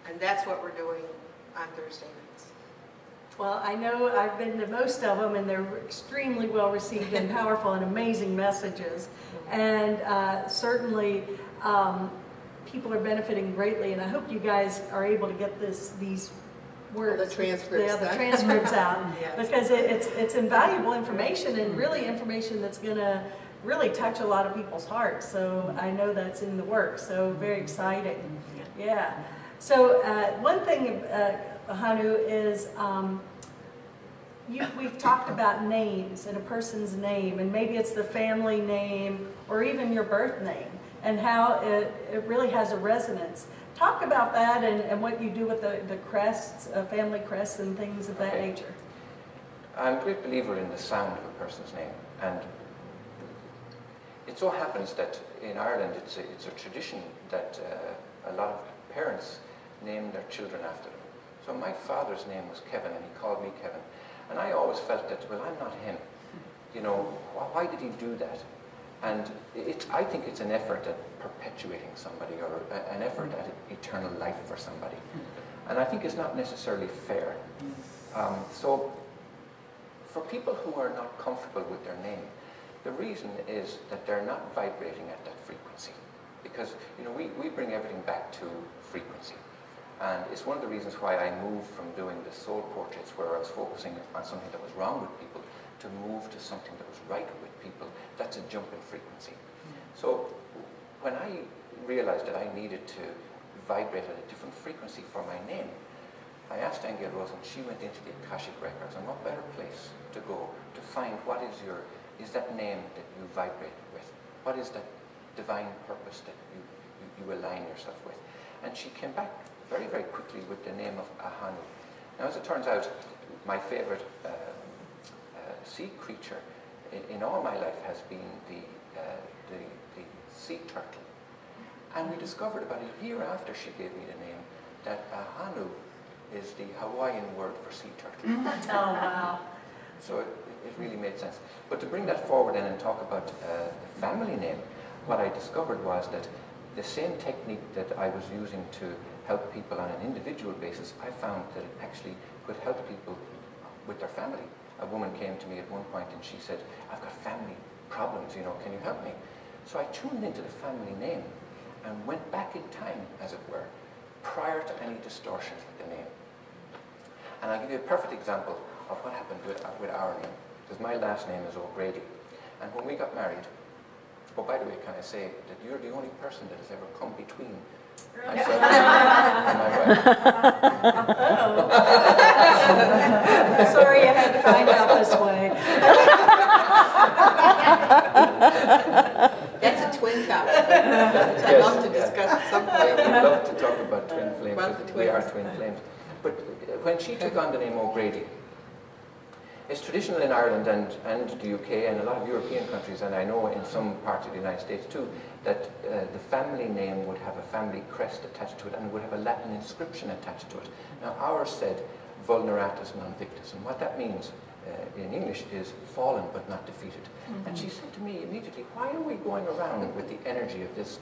And that's what we're doing on Thursday nights. Well, I know I've been to most of them, and they're extremely well received and powerful and amazing messages. And certainly people are benefiting greatly, and I hope you guys are able to get these words, the transcripts, the transcripts out, yes. Because it's invaluable information, and really information that's going to really touch a lot of people's hearts. So I know that's in the works, so very exciting. Yeah. So one thing, AHONU, is we've talked about names and a person's name, and maybe it's the family name or even your birth name, and how it really has a resonance. Talk about that and what you do with the crests, family crests and things of that nature. I'm a great believer in the sound of a person's name, and it so happens that in Ireland it's a tradition that a lot of parents name their children after them. So my father's name was Kevin, and he called me Kevin. And I always felt that, well, I'm not him. You know, why did he do that? And I think it's an effort at perpetuating somebody, or an effort at eternal life for somebody. And I think it's not necessarily fair. So for people who are not comfortable with their name, the reason is that they're not vibrating at that frequency. Because, you know, we bring everything back to frequency. And it's one of the reasons why I moved from doing the soul portraits, where I was focusing on something that was wrong with people, to move to something that was right with people. That's a jump in frequency. So when I realized that I needed to vibrate at a different frequency for my name, I asked Aingeal Rose, and she went into the Akashic Records, and what better place to go to find what is that name that you vibrate with? What is that divine purpose that you align yourself with? And she came back very, very quickly with the name of AHONU. Now, as it turns out, my favorite sea creature in all my life has been the sea turtle. And we discovered about a year after she gave me the name that AHONU is the Hawaiian word for sea turtle. Oh, wow. So it really made sense. But to bring that forward and talk about the family name, what I discovered was that the same technique that I was using to help people on an individual basis, I found that it actually could help people with their family. A woman came to me at one point and she said, I've got family problems, you know, can you help me? So I tuned into the family name and went back in time, as it were, prior to any distortion with the name. And I'll give you a perfect example of what happened with our name, because my last name is O'Grady. And when we got married, oh, by the way, can I say that you're the only person that has ever come between myself and my wife. Sorry you had to find out this way. That's a twin topic. I'd love to discuss at some point. We'd love to talk about twin flames. About the We are twins. twin flames. But when she took on the name O'Grady, it's traditional in Ireland and the UK and a lot of European countries, and I know in some parts of the United States too, that the family name would have a family crest attached to it and would have a Latin inscription attached to it. Now ours said vulneratus non victus, and what that means in English is fallen but not defeated. And she said to me immediately, why are we going around with the energy of this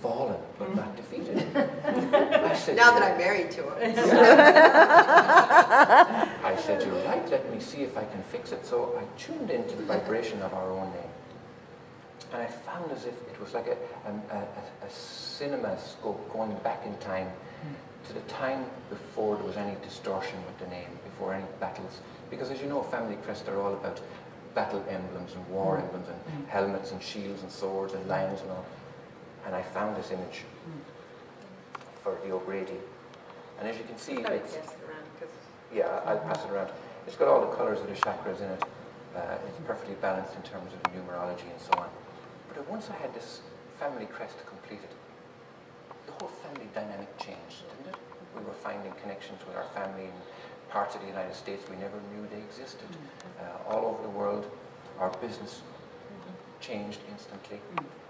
fallen but not defeated? I said, Now that I'm married to him. I said, you're right, let me see if I can fix it. So I tuned into the vibration of our own name. And I found as if it was like a cinema scope going back in time to the time before there was any distortion with the name, before any battles. Because as you know, family crests are all about battle emblems and war emblems and helmets and shields and swords and lions and all. And I found this image for the O'Grady. And as you can see, it's... Yeah, I'll pass it around. It's got all the colours of the chakras in it. It's perfectly balanced in terms of the numerology and so on. But once I had this family crest completed, the whole family dynamic changed, didn't it? We were finding connections with our family in parts of the United States we never knew they existed. All over the world, our business changed instantly,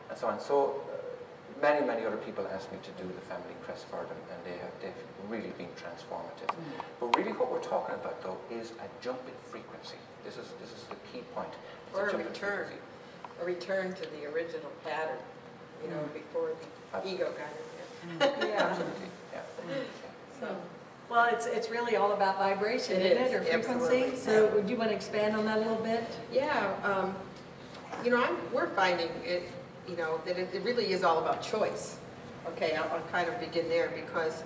and so on. So many, many other people asked me to do the family crest for them, and they've really been transformative. But really what we're talking about, though, is a jump in frequency. This is the key point. It's Or a return to the original pattern, you know, before the ego got in there. Yeah. Absolutely, yeah. Well, it's really all about vibration, It isn't it, is, or frequency? absolutely. So would you want to expand on that a little bit? Yeah, you know, we're finding it, you know, that it really is all about choice. Okay, I'll kind of begin there because,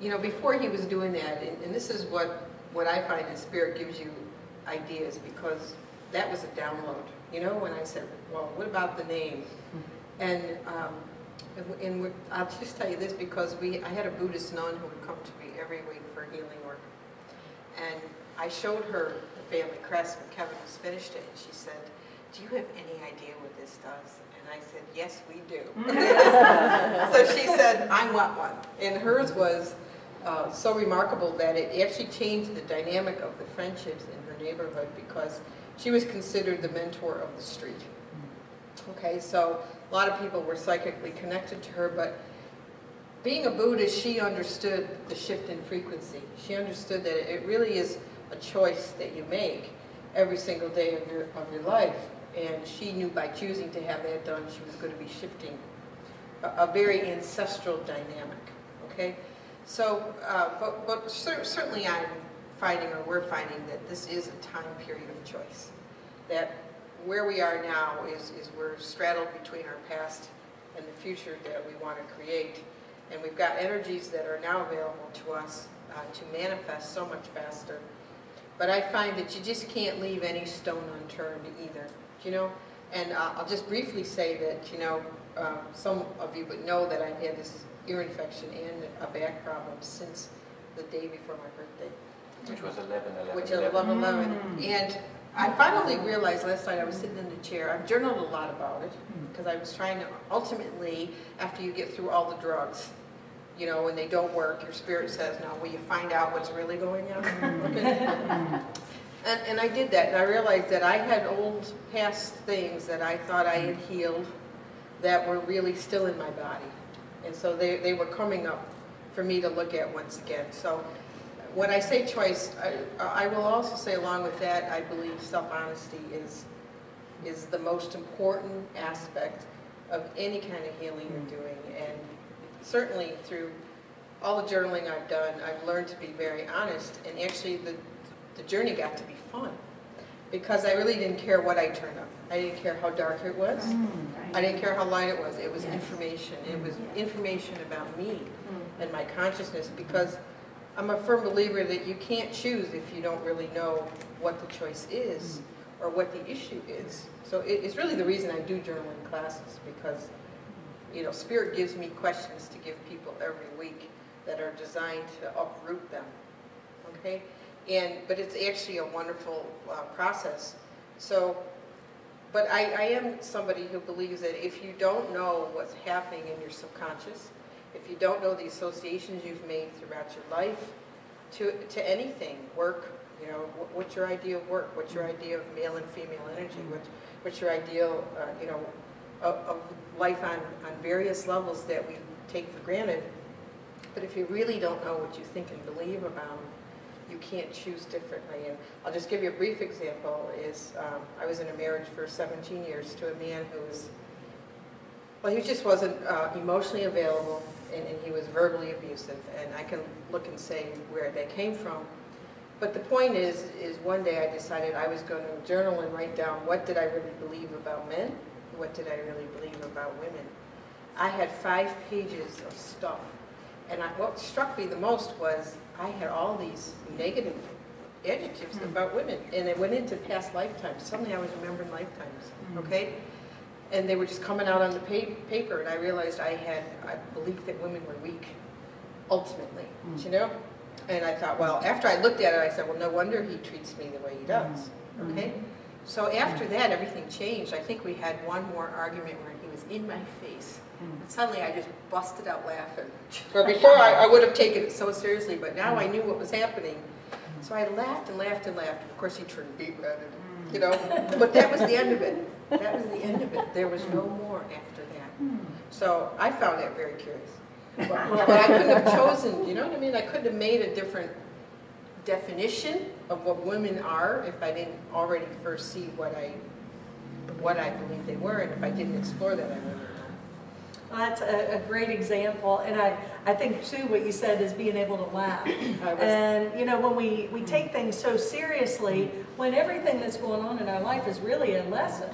you know, before he was doing that, and this is what I find in Spirit gives you ideas, because that was a download. You know, when I said, well, what about the name? And I'll just tell you this, because I had a Buddhist nun who would come to me every week for healing work. And I showed her the family crest when Kevin was finished it, and she said, do you have any idea what this does? And I said, yes, we do. So she said, I want one. And hers was so remarkable that it actually changed the dynamic of the friendships in her neighborhood, because she was considered the mentor of the street. Okay, so a lot of people were psychically connected to her, but being a Buddhist, she understood the shift in frequency. She understood that it really is a choice that you make every single day of your life. And she knew by choosing to have that done, she was going to be shifting a very ancestral dynamic. Okay, so but certainly we're finding that this is a time period of choice. That where we are now is we're straddled between our past and the future that we want to create. And we've got energies that are now available to us to manifest so much faster. But I find that you just can't leave any stone unturned either, you know? And I'll just briefly say that, you know, some of you would know that I've had this ear infection and a back problem since the day before my birthday. Which was 11/11. Which is 11/11. And I finally realized last night, I was sitting in the chair, I've journaled a lot about it, because I was trying to, ultimately, after you get through all the drugs, you know, when they don't work, your spirit says, now will you find out what's really going on? And I did that, and I realized that I had old past things that I thought I had healed that were really still in my body. And so they were coming up for me to look at once again. So when I say choice, I will also say along with that, I believe self-honesty is the most important aspect of any kind of healing you're doing. And certainly through all the journaling I've done, I've learned to be very honest. And actually the journey got to be fun, because I really didn't care what I turned up. I didn't care how dark it was. I didn't care how light it was. It was information. It was information about me and my consciousness, because I'm a firm believer that you can't choose if you don't really know what the choice is or what the issue is. So it's really the reason I do journaling classes, because, you know, Spirit gives me questions to give people every week that are designed to uproot them. Okay? But it's actually a wonderful process. So, but I am somebody who believes that if you don't know what's happening in your subconscious, if you don't know the associations you've made throughout your life to anything, work, you know, what's your idea of work? What's your idea of male and female energy? What's your ideal, you know, of life on various levels that we take for granted? But if you really don't know what you think and believe about them, you can't choose differently. And I'll just give you a brief example. I was in a marriage for 17 years to a man who was, well, he just wasn't emotionally available, and he was verbally abusive. And I can look and say where that came from. But the point is one day I decided I was going to journal and write down what did I really believe about men, what did I really believe about women. I had 5 pages of stuff. And what struck me the most was I had all these negative adjectives about women, and it went into past lifetimes. Suddenly I was remembering lifetimes, okay? And they were just coming out on the paper, and I realized I had a belief that women were weak, ultimately, you know? And I thought, well, after I looked at it, I said, well, no wonder he treats me the way he does, okay? So after that, everything changed. I think we had one more argument where he was in my face. And suddenly I just busted out laughing. Where before I would have taken it so seriously, but now I knew what was happening. So I laughed and laughed and laughed. Of course he turned beet red, you know. But that was the end of it. That was the end of it. There was no more after that. So I found that very curious. But I couldn't have chosen, you know what I mean? I couldn't have made a different definition of what women are if I didn't already first see what I believed they were, and if I didn't explore that, I wouldn't know. Well, that's a great example, and I think too what you said is being able to laugh. And you know, when we take things so seriously, when everything that's going on in our life is really a lesson.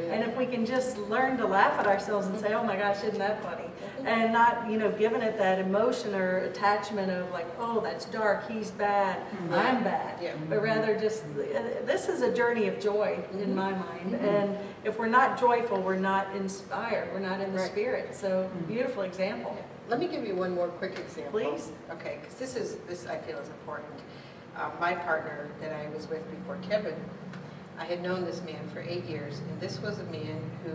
And if we can just learn to laugh at ourselves and say, oh my gosh, isn't that funny? And not, you know, giving it that emotion or attachment of like, oh, that's dark, he's bad, I'm bad. But rather just, this is a journey of joy in my mind. And if we're not joyful, we're not inspired, we're not in the spirit. So, beautiful example. Let me give you one more quick example. Please. Okay, because this I feel is important. My partner that I was with before Kevin, I had known this man for 8 years, and this was a man who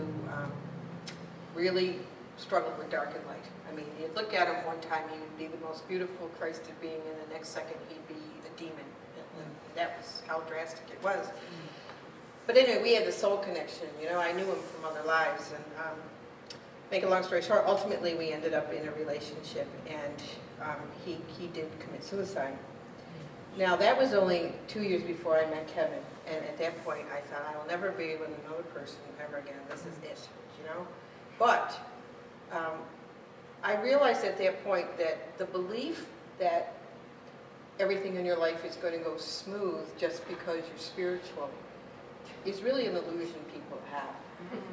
really struggled with dark and light. I mean, you'd look at him one time, he would be the most beautiful Christed being, and the next second he'd be a demon. And that was how drastic it was. But anyway, we had the soul connection. You know, I knew him from other lives, and make a long story short, ultimately we ended up in a relationship, and he did commit suicide. Now, that was only 2 years before I met Kevin, and at that point I thought, I will never be with another person ever again. This is it, you know? But I realized at that point that the belief that everything in your life is going to go smooth just because you're spiritual is really an illusion people have.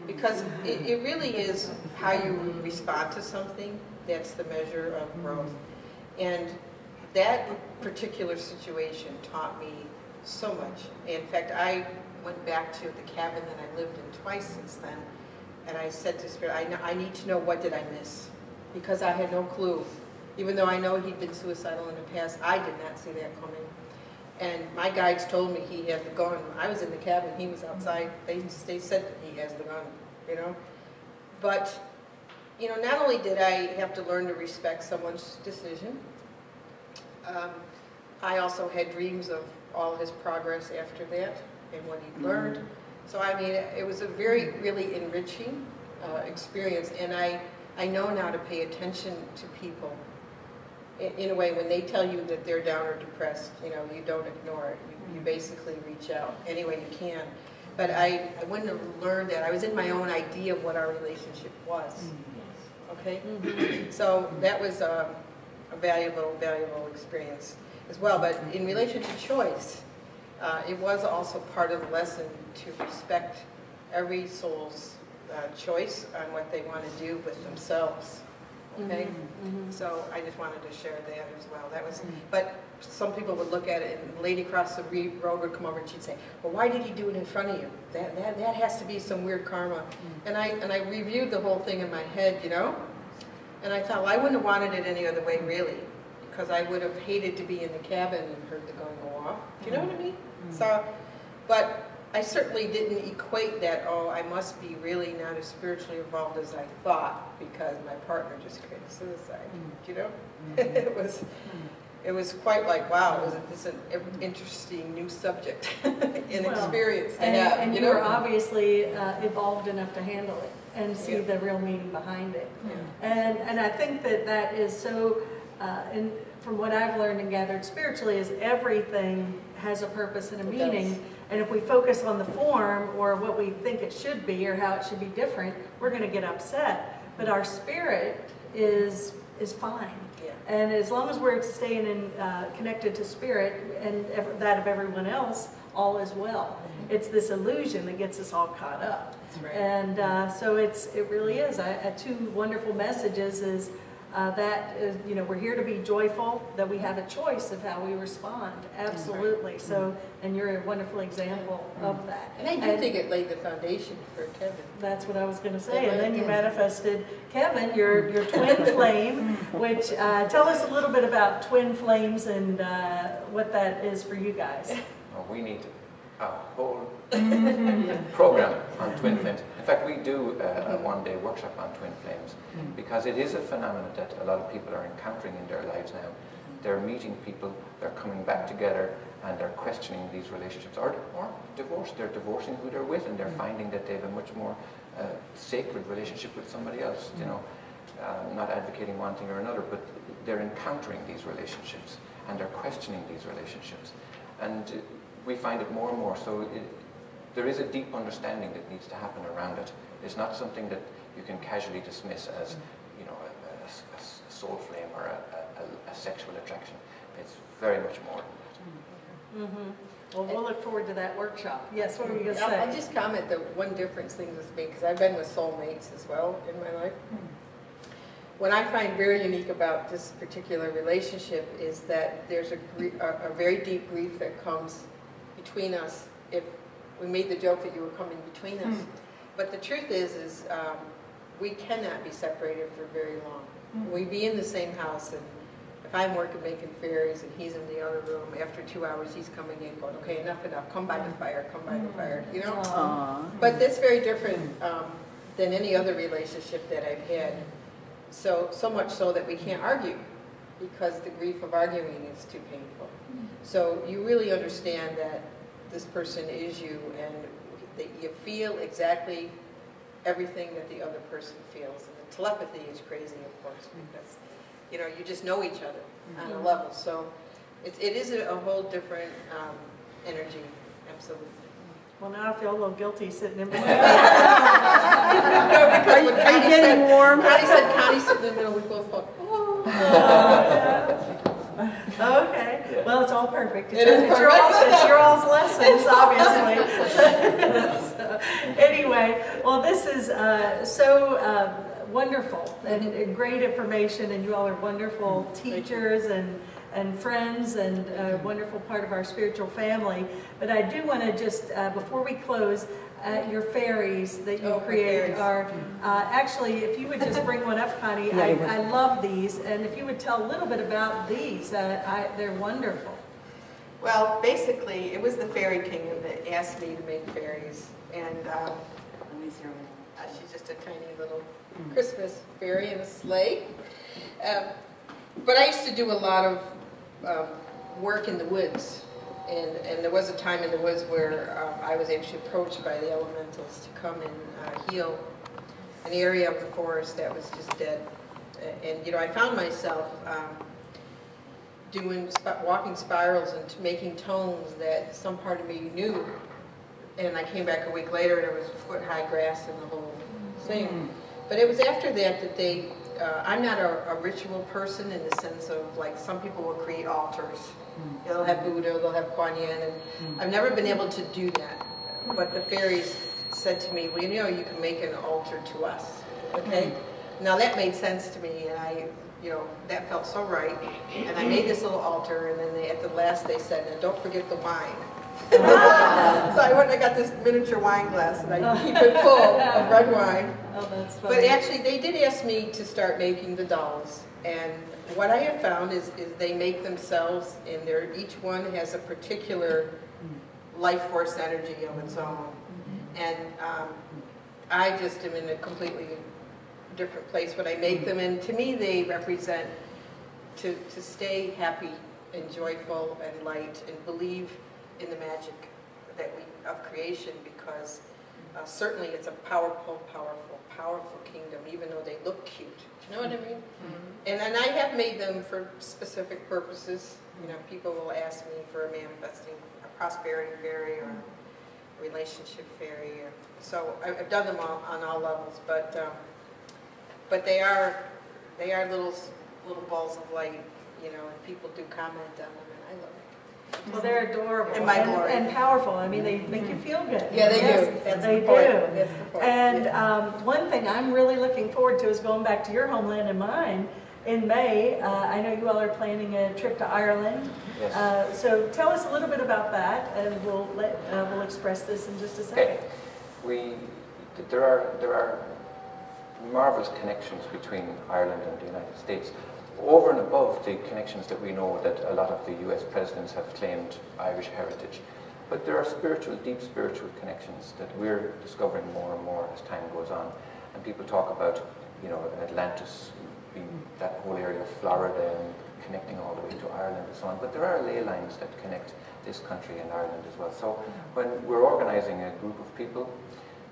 Because it really is how you respond to something that's the measure of growth. And that particular situation taught me so much. In fact, I went back to the cabin that I lived in twice since then, and I said to Spirit, I need to know, what did I miss? Because I had no clue. Even though I know he'd been suicidal in the past, I did not see that coming. And my guides told me he had the gun. I was in the cabin, he was outside. They said that he has the gun, you know. But, you know, not only did I have to learn to respect someone's decision, I also had dreams of all his progress after that and what he'd learned. So, I mean, it was a really enriching experience. And I know now to pay attention to people. In a way, when they tell you that they're down or depressed, you know, you don't ignore it. You basically reach out any way you can. But I wouldn't have learned that. I was in my own idea of what our relationship was. Okay? So that was a valuable experience as well. But in relation to choice, it was also part of the lesson to respect every soul's choice on what they want to do with themselves. Okay, so I just wanted to share that as well. That was, but some people would look at it, and the lady across the road would come over and she'd say, "Well, why did he do it in front of you? That has to be some weird karma." And I reviewed the whole thing in my head, you know, and I thought, well, I wouldn't have wanted it any other way, really, because I would have hated to be in the cabin and heard the gun go off. Do you know what I mean? So, but I certainly didn't equate that, oh, I must be really not as spiritually involved as I thought because my partner just committed suicide. Do you know? It was quite like, wow, isn't this an interesting new subject and experience to have? And you were obviously evolved enough to handle it and see the real meaning behind it. And I think that is so, from what I've learned and gathered spiritually, is everything has a purpose and a meaning. And if we focus on the form or what we think it should be or how it should be different, we're going to get upset. But our spirit is fine. And as long as we're staying connected to spirit and that of everyone else, all is well. It's this illusion that gets us all caught up. That's right. And so it really is. Two wonderful messages is that you know, we're here to be joyful, that we have a choice of how we respond. Absolutely. So, and you're a wonderful example of that. And I do think it laid the foundation for Kevin. That's what I was going to say. And then you manifested Kevin, your twin flame, which tell us a little bit about twin flames and what that is for you guys. Well, we need a whole program on twin flames. In fact, we do a one-day workshop on twin flames because it is a phenomenon that a lot of people are encountering in their lives now. They're meeting people, they're coming back together, and they're questioning these relationships, or divorce. They're divorcing who they're with, and they're finding that they have a much more sacred relationship with somebody else. You know, not advocating one thing or another, but they're encountering these relationships, and they're questioning these relationships, and we find it more and more. So there is a deep understanding that needs to happen around it. It's not something that you can casually dismiss as soul flame or a sexual attraction. It's very much more than that. Mm-hmm. Well, we'll look forward to that workshop. Yes, what were you going to say? I'll just comment that one difference thing with me, because I've been with soulmates as well in my life. What I find very unique about this particular relationship is that there's a very deep grief that comes between us. If we made the joke that you were coming between us, but the truth is we cannot be separated for very long. We be in the same house, and if I'm working making fairies and he's in the other room, after 2 hours he's coming in going, okay, enough, come by the fire, come by the fire, you know? Aww. But that's very different than any other relationship that I've had. So much so that we can't argue because the grief of arguing is too painful. So you really understand that this person is you and that you feel exactly everything that the other person feels. And the telepathy is crazy, of course, because you just know each other on a level. So it is a whole different energy, absolutely. Well, now I feel a little guilty sitting in between. No, because when Are you getting warm? Connie said, Connie sit in the middle, we both thought, oh. Okay. Yeah. Well, it's all perfect. It is perfect. It's your all's lessons, obviously. So, anyway, well, this is so wonderful and great information, and you all are wonderful teachers and friends and a wonderful part of our spiritual family. But I do want to just, before we close, your fairies that you create are, actually, if you would just bring one up, Connie, I love these, and if you would tell a little bit about these, they're wonderful. Well, basically, it was the Fairy Kingdom that asked me to make fairies, and she's just a tiny little Christmas fairy in a sleigh. But I used to do a lot of work in the woods, and there was a time in the woods where I was actually approached by the elementals to come and heal an area of the forest that was just dead. And I found myself walking spirals and making tones that some part of me knew. And I came back a week later and it was foot-high grass and the whole thing. But it was after that they, I'm not a ritual person in the sense of, like, some people will create altars. They'll have Buddha, they'll have Kuan Yin, and I've never been able to do that. But the fairies said to me, well, you can make an altar to us, okay? Now that made sense to me, and that felt so right. And I made this little altar, and then at the last they said, now don't forget the wine. So I went and I got this miniature wine glass, and I keep it full of red wine. Oh, that's funny. But actually, they did ask me to start making the dolls, and what I have found is they make themselves, and each one has a particular life force energy of its own, and I just am in a completely different place when I make them, and to me they represent to stay happy and joyful and light and believe in the magic of creation, because certainly it's a powerful kingdom, even though they look cute. Do you know what I mean? And I have made them for specific purposes. People will ask me for manifesting a prosperity fairy or a relationship fairy. So I've done them on all levels, but they are little balls of light, and people do comment on them, and I love it. Well, they're adorable In my glory. and powerful. I mean, they make you feel good. Yeah, they Yes, do. That's they the point. do. That's the point. And one thing I'm really looking forward to is going back to your homeland and mine in May. I know you all are planning a trip to Ireland. Yes. So tell us a little bit about that, and we'll express this in just a second. Okay. There are marvelous connections between Ireland and the United States. Over and above the connections that we know that a lot of the US presidents have claimed Irish heritage. But there are deep spiritual connections that we're discovering more and more as time goes on. And people talk about, Atlantis being that whole area of Florida and connecting all the way to Ireland and so on. But there are ley lines that connect this country and Ireland as well. So when we're organizing a group of people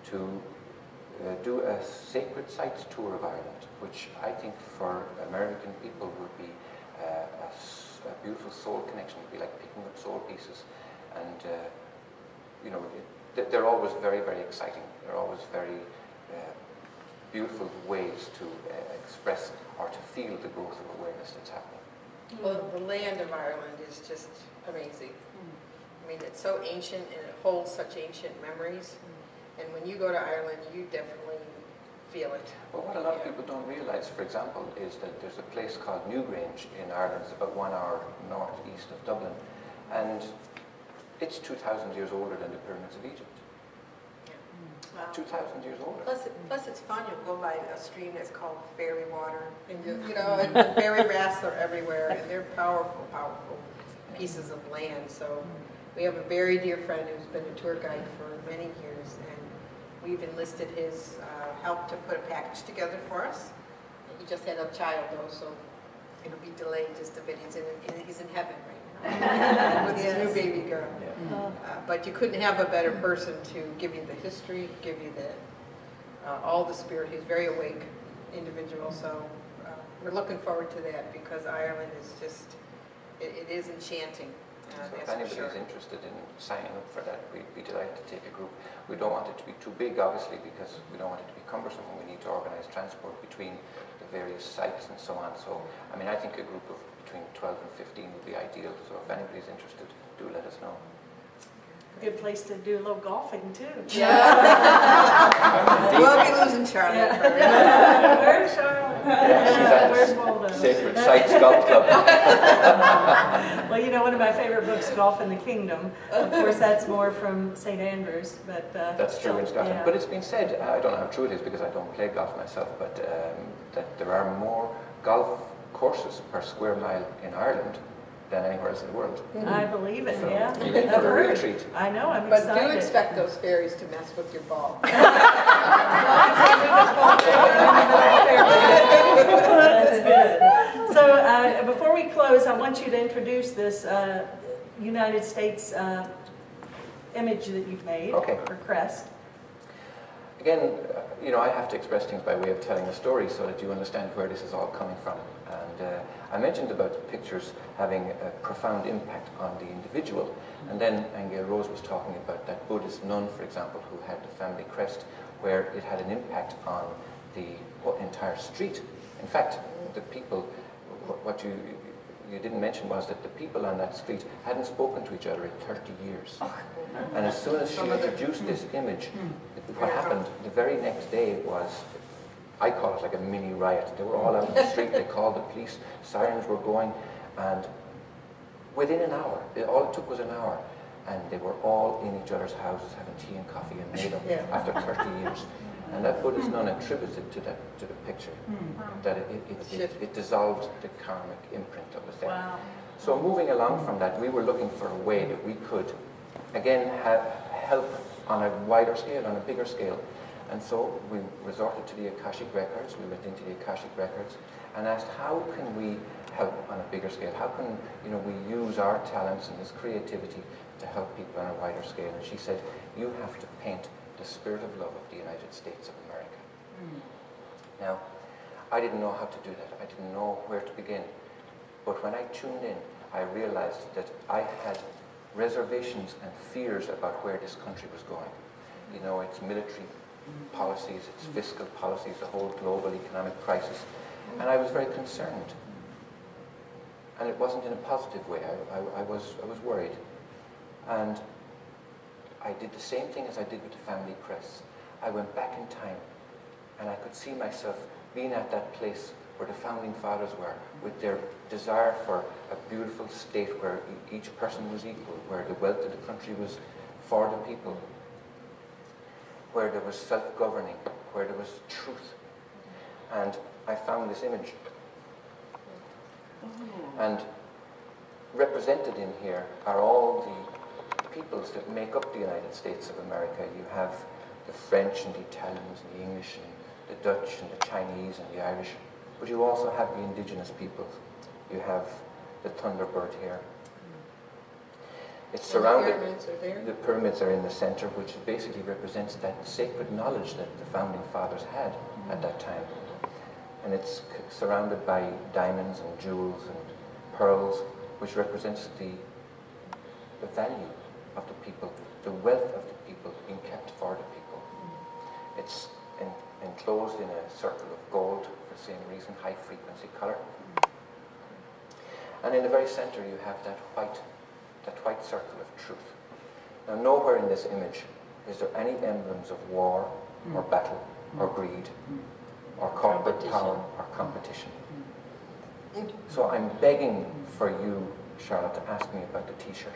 to do a sacred sites tour of Ireland, which I think for American people would be a beautiful soul connection. It would be like picking up soul pieces, and they're always very, very exciting. They're always very beautiful ways to express or to feel the growth of awareness that's happening. Well, the land of Ireland is just amazing. I mean, it's so ancient and it holds such ancient memories. And when you go to Ireland, you definitely feel it. But what a lot of people don't realise, for example, is that there's a place called Newgrange in Ireland. It's about 1 hour northeast of Dublin. And it's 2,000 years older than the pyramids of Egypt. Wow. 2,000 years older. Plus it's fun. You'll go by a stream that's called Fairy Water. And you know, and the fairy wrasse are everywhere. And they're powerful, powerful pieces of land. So we have a very dear friend who's been a tour guide for many years. And we've enlisted his help to put a package together for us. He just had a child though, so it'll be delayed just a bit. He's in heaven right now with his new baby girl. Yeah. But you couldn't have a better person to give you the history, give you the all the spirit. He's a very awake individual, so we're looking forward to that because Ireland is just, it is enchanting. So if anybody is interested in signing up for that, we'd be delighted to take a group. We don't want it to be too big, obviously, because we don't want it to be cumbersome and we need to organise transport between the various sites and so on. So, I mean, I think a group of between 12 and 15 would be ideal. So if anybody's interested, do let us know. Good place to do a little golfing, too. Yeah. We'll be losing Charlotte. Yeah. Where's Charlotte? Where's Waldo? Sacred Sites Golf Club. Well, you know, one of my favorite books, Golf in the Kingdom. Of course, that's more from St. Andrews, but that's true in Scotland. Yeah. But it's been said, I don't know how true it is because I don't play golf myself, but that there are more golf courses per square mile in Ireland than anywhere else in the world. I believe it, So yeah. you're in for a real treat. I know, I'm But excited. do expect those fairies to mess with your ball. That's good. So before we close, I want you to introduce this United States image that you've made for Crest. Again, you know, I have to express things by way of telling a story so that you understand where this is all coming from. And I mentioned about pictures having a profound impact on the individual. And then Aingeal Rose was talking about that Buddhist nun, for example, who had the family crest, where it had an impact on the entire street. In fact, the people, what you didn't mention was that the people on that street hadn't spoken to each other in 30 years. And as soon as she introduced this image, what happened the very next day was, I call it like a mini riot. They were all out in the street, they called the police, sirens were going, and within an hour, all it took was an hour, and they were all in each other's houses having tea and coffee and made up after 30 years. And that Buddhist nun attributed to the picture, that it dissolved the karmic imprint of the thing. Wow. So moving along from that, we were looking for a way that we could, again, help on a wider scale, on a bigger scale. And so we resorted to the Akashic Records. We went into the Akashic Records and asked, how can we help on a bigger scale? How can we use our talents and this creativity to help people on a wider scale? And she said, you have to paint the spirit of love of the United States of America. Now, I didn't know how to do that. I didn't know where to begin. But when I tuned in, I realized that I had reservations and fears about where this country was going. You know, its military policies, its fiscal policies, the whole global economic crisis. And I was very concerned. And it wasn't in a positive way. I was worried. And I did the same thing as I did with the family Crests. I went back in time, and I could see myself being at that place where the founding fathers were, with their desire for a beautiful state where each person was equal, where the wealth of the country was for the people, where there was self-governing, where there was truth. And I found this image. And represented in here are all the peoples that make up the United States of America. You have the French and the Italians and the English and the Dutch and the Chinese and the Irish, but you also have the indigenous peoples. You have the Thunderbird here. It's surrounded, the pyramids are in the center, which basically represents that sacred knowledge that the founding fathers had at that time. And it's surrounded by diamonds and jewels and pearls, which represents the value of the people, the wealth of the people being kept for the people. It's enclosed in a circle of gold for the same reason, high frequency color. And in the very center you have that white circle of truth. Now nowhere in this image is there any emblems of war or battle or greed or corporate power or competition. So I'm begging for you, Charlotte, to ask me about the t-shirt.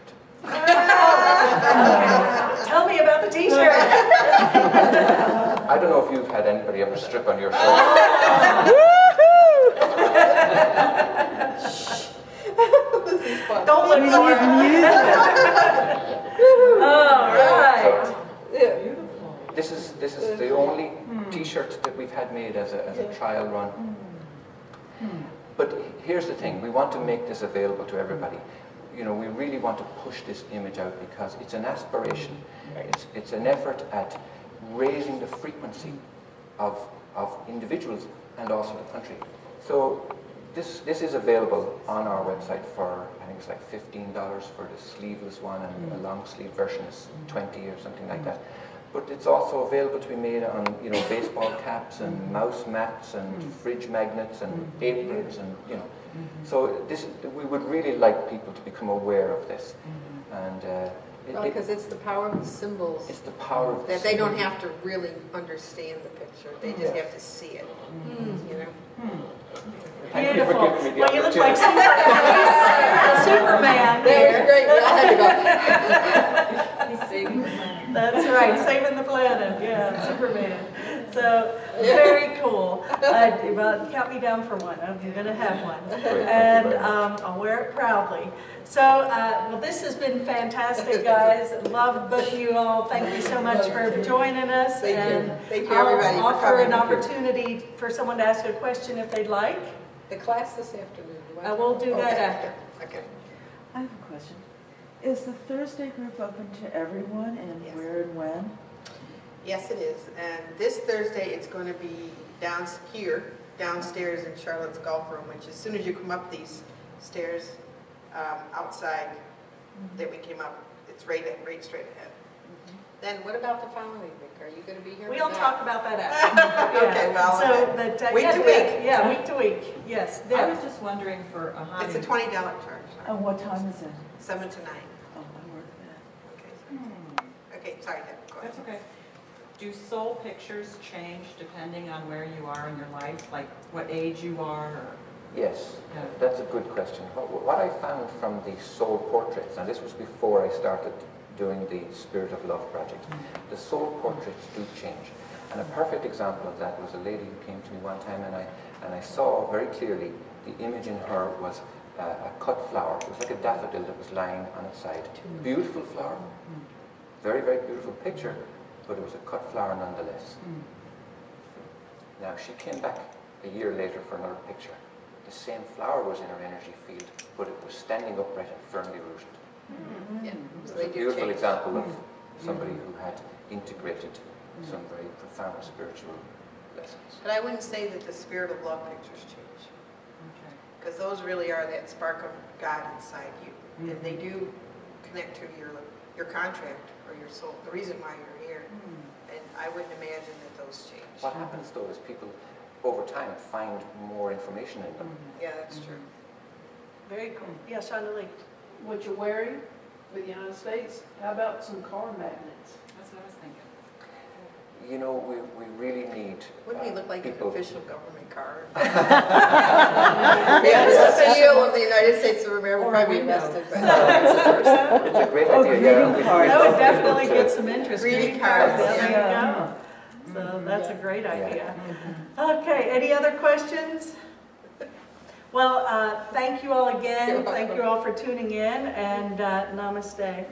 Tell me about the t-shirt. I don't know if you've had anybody ever strip on your shoulder. This is fun. Don't let me use it. All right. Yeah. This is the only t-shirt that we've had made as a trial run. But here's the thing, we want to make this available to everybody. You know, we really want to push this image out because it's an aspiration. It's an effort at raising the frequency of individuals and also the country. So this is available on our website for, I think it's like $15 for the sleeveless one, and a long sleeve version is $20 or something like that. But it's also available to be made on, you know, baseball caps and mouse mats and fridge magnets and aprons and, you know. So we would really like people to become aware of this. And because it's the power of the symbols. It's the power of the that they don't have to really understand the picture. They just have to see it. You know. Thank you for Beautiful. giving me the Well, you look like Superman That was there. great. We all had to go. He's saving the money. That's right, saving the planet. Yeah, Superman. So very cool. Well, count me down for one. I'm going to have one, and I'll wear it proudly. So, well, this has been fantastic, guys. Love both of you all. Thank you so much for joining us. Thank you. And Thank you, everybody, I'll for offer coming. an opportunity for someone to ask a question if they'd like. The class this afternoon. We'll do that Okay. after. Okay. I have a question. Is the Thursday group open to everyone, and Yes. where and when? Yes, it is. And this Thursday, it's going to be downstairs in Charlotte's golf room, which as soon as you come up these stairs outside that we came up, it's right straight ahead. Then what about the following week? Are you going to be here? We'll for talk that? about that after. Okay, well, So that, week yeah, to yeah, week. Yeah, week to week. Yes. I There. was just wondering for AHONU. It's a $20 charge. And what time is it? 7 to 9. Oh, I work that. Okay. Okay, sorry, Deb, go ahead. That's okay. Do soul pictures change depending on where you are in your life, like what age you are? Or, Yes, yeah. that's a good question. What I found from the soul portraits, and this was before I started doing the Spirit of Love project, the soul portraits do change. And a perfect example of that was a lady who came to me one time, and I saw very clearly the image in her was a cut flower. It was like a daffodil that was lying on its side. Beautiful flower, very, very beautiful picture, but it was a cut flower nonetheless. Now, she came back a year later for another picture. The same flower was in her energy field, but it was standing upright and firmly rooted. Yeah. It So was they a do beautiful change. example of somebody who had integrated some very profound spiritual lessons. But I wouldn't say that the Spirit of Love pictures change, Okay. because those really are that spark of God inside you. And they do connect to your contract or your soul, the reason why you're here. And I wouldn't imagine that those change. What happens though is people over time find more information in them. Yeah, that's true. Very cool. Yeah, Shonda Lee. What you're wearing for the United States, how about some car magnets? That's what I was thinking. You know, we really need Wouldn't we look like people. an official government car? Yeah, the seal of the United States of America would probably be arrested. But It's a great Oh, idea. greeting cards. That would definitely get some interest. Greeting cards, There yeah. you go. So that's a great idea. Okay, any other questions? Well, thank you all again. You're Thank welcome. you all for tuning in, and namaste.